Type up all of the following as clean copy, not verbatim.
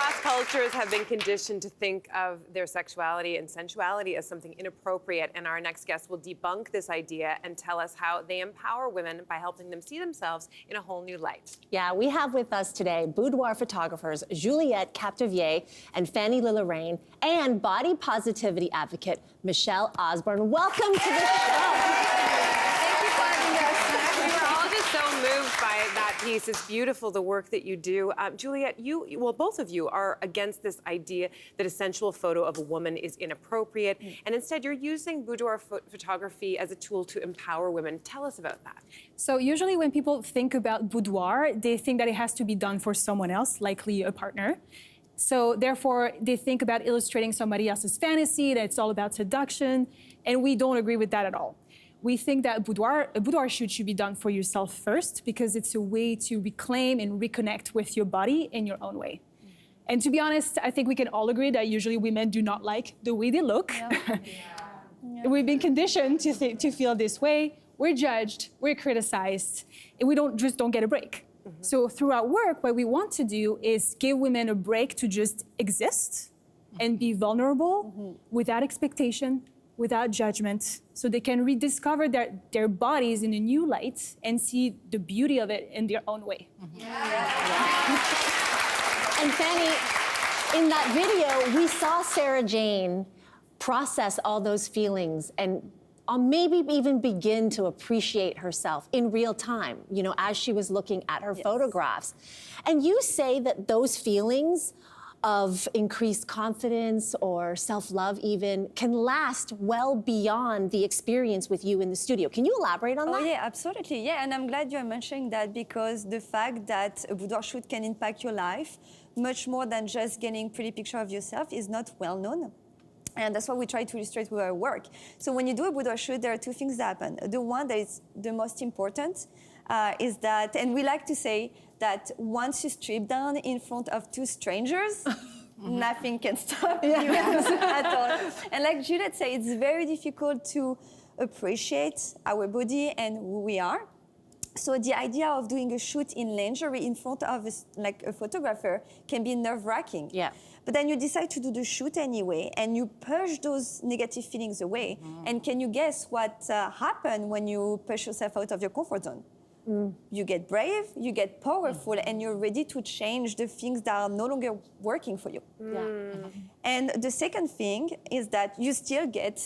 across cultures have been conditioned to think of their sexuality and sensuality as something inappropriate, and our next guest will debunk this idea and tell us how they empower women by helping them see themselves in a whole new light. Yeah, we have with us today boudoir photographers Juliette Captivier and Fanny Lilloraine, and body positivity advocate Michelle Osborne. Welcome to the show. We were all just so moved by that piece. It's beautiful, the work that you do. Juliette, well, both of you are against this idea that a sensual photo of a woman is inappropriate, and instead you're using boudoir photography as a tool to empower women. Tell us about that. So usually when people think about boudoir, they think that it has to be done for someone else, likely a partner. So therefore, they think about illustrating somebody else's fantasy, that it's all about seduction, and we don't agree with that at all. We think that a boudoir shoot should be done for yourself first, because it's a way to reclaim and reconnect with your body in your own way. And to be honest, I think we can all agree that usually women do not like the way they look. Yeah. We've been conditioned to feel this way. We're judged, we're criticized, and we don't get a break. So through our work, what we want to do is give women a break to just exist and be vulnerable without expectation, without judgment, so they can rediscover their bodies in a new light and see the beauty of it in their own way. And Fanny, in that video, we saw Sarah Jane process all those feelings and maybe even begin to appreciate herself in real time, you know, as she was looking at her photographs. And you say that those feelings of increased confidence or self-love even can last well beyond the experience with you in the studio. Can you elaborate on that? Oh yeah, absolutely, yeah, and I'm glad you're mentioning that, because the fact that a boudoir shoot can impact your life much more than just getting a pretty picture of yourself is not well known. And that's what we try to illustrate with our work. So when you do a boudoir shoot, there are two things that happen. The one that is the most important is that, and we like to say that once you strip down in front of two strangers, nothing can stop you at all. And like Juliette said, it's very difficult to appreciate our body and who we are. So the idea of doing a shoot in lingerie in front of a photographer can be nerve-wracking. Yeah. But then you decide to do the shoot anyway, and you push those negative feelings away. And can you guess what happened when you push yourself out of your comfort zone? You get brave, you get powerful, and you're ready to change the things that are no longer working for you. And the second thing is that you still get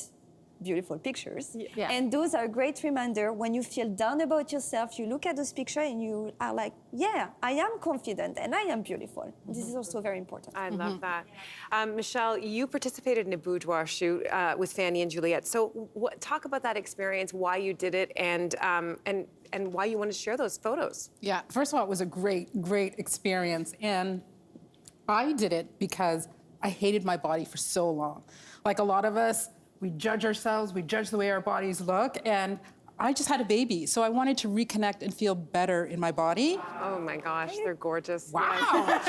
beautiful pictures. And those are a great reminder when you feel down about yourself, you look at those pictures and you are like, yeah, I am confident and I am beautiful. This is also very important. I love that. Michelle, you participated in a boudoir shoot with Fanny and Juliette. So talk about that experience, why you did it, and why you wanted to share those photos. Yeah, first of all, it was a great experience. And I did it because I hated my body for so long. Like a lot of us, we judge ourselves, we judge the way our bodies look, and I just had a baby, so I wanted to reconnect and feel better in my body. Oh my gosh, they're gorgeous. Wow.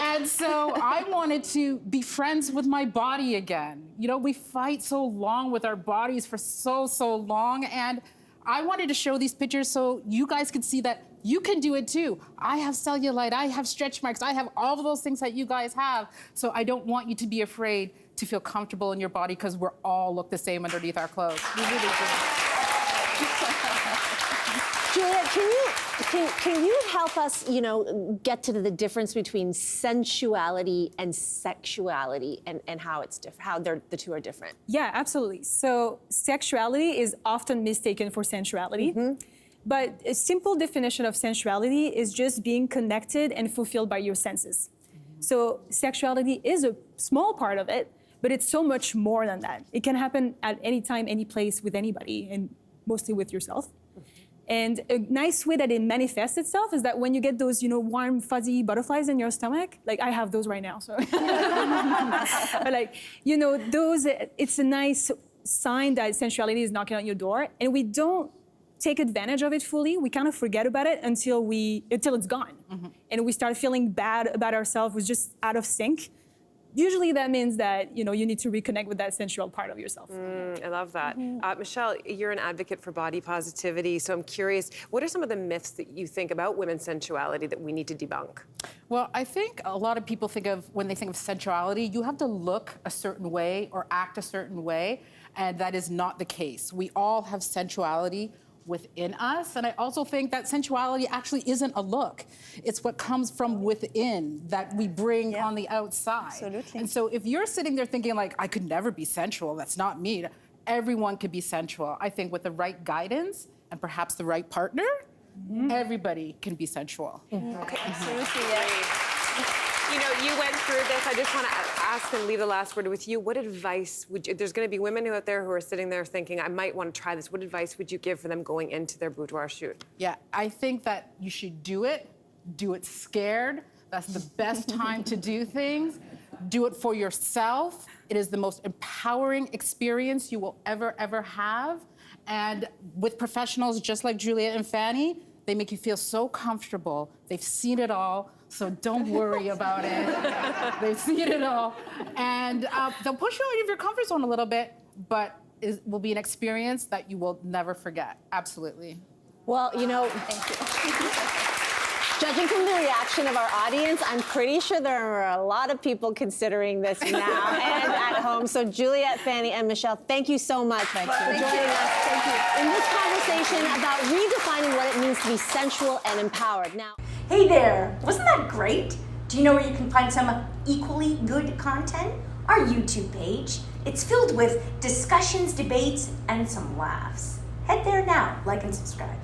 And so I wanted to be friends with my body again. You know, we fight so long with our bodies for so long, and I wanted to show these pictures so you guys could see that you can do it too. I have cellulite, I have stretch marks, I have all of those things that you guys have. So I don't want you to be afraid to feel comfortable in your body, because we're all look the same underneath our clothes. We really do. Juliette, can you help us, you know, get to the difference between sensuality and sexuality, and how it's different, how the two are different? Yeah, absolutely. So sexuality is often mistaken for sensuality. But a simple definition of sensuality is just being connected and fulfilled by your senses. So sexuality is a small part of it, but it's so much more than that. It can happen at any time, any place, with anybody, and mostly with yourself. And a nice way that it manifests itself is that when you get those, you know, warm, fuzzy butterflies in your stomach, like I have those right now, so. But like, you know, those, it's a nice sign that sensuality is knocking on your door, and we don't take advantage of it fully. We kind of forget about it until it's gone. And we start feeling bad about ourselves, we're just out of sync. usually that means that, you need to reconnect with that sensual part of yourself. I love that. Michelle, you're an advocate for body positivity, so I'm curious, what are some of the myths that you think about women's sensuality that we need to debunk? Well, I think a lot of people when they think of sensuality, you have to look a certain way or act a certain way, and that is not the case. We all have sensuality within us, and I also think that sensuality actually isn't a look. It's what comes from within that we bring on the outside. Absolutely. And so if you're sitting there thinking like, I could never be sensual, that's not me, everyone could be sensual. I think with the right guidance and perhaps the right partner, everybody can be sensual. Okay. Absolutely, yeah. You went through this. I just want to ask and leave the last word with you. What advice would you, there's going to be women out there who are sitting there thinking, I might want to try this. What advice would you give for them going into their boudoir shoot? Yeah, I think that you should do it scared. That's the best time to do things. Do it for yourself. It is the most empowering experience you will ever have. And with professionals just like Juliet and Fanny, they make you feel so comfortable. They've seen it all, so don't worry about it. They've seen it all. And they'll push you out of your comfort zone a little bit, but it will be an experience that you will never forget. Absolutely. Well, thank you. Judging from the reaction of our audience, I'm pretty sure there are a lot of people considering this now and at home. So Juliet, Fanny, and Michelle, thank you so much for joining us. Thank you. In this conversation about redefining what it means to be sensual and empowered. Now, hey there, wasn't that great? Do you know where you can find some equally good content? Our YouTube page. It's filled with discussions, debates, and some laughs. Head there now, like and subscribe.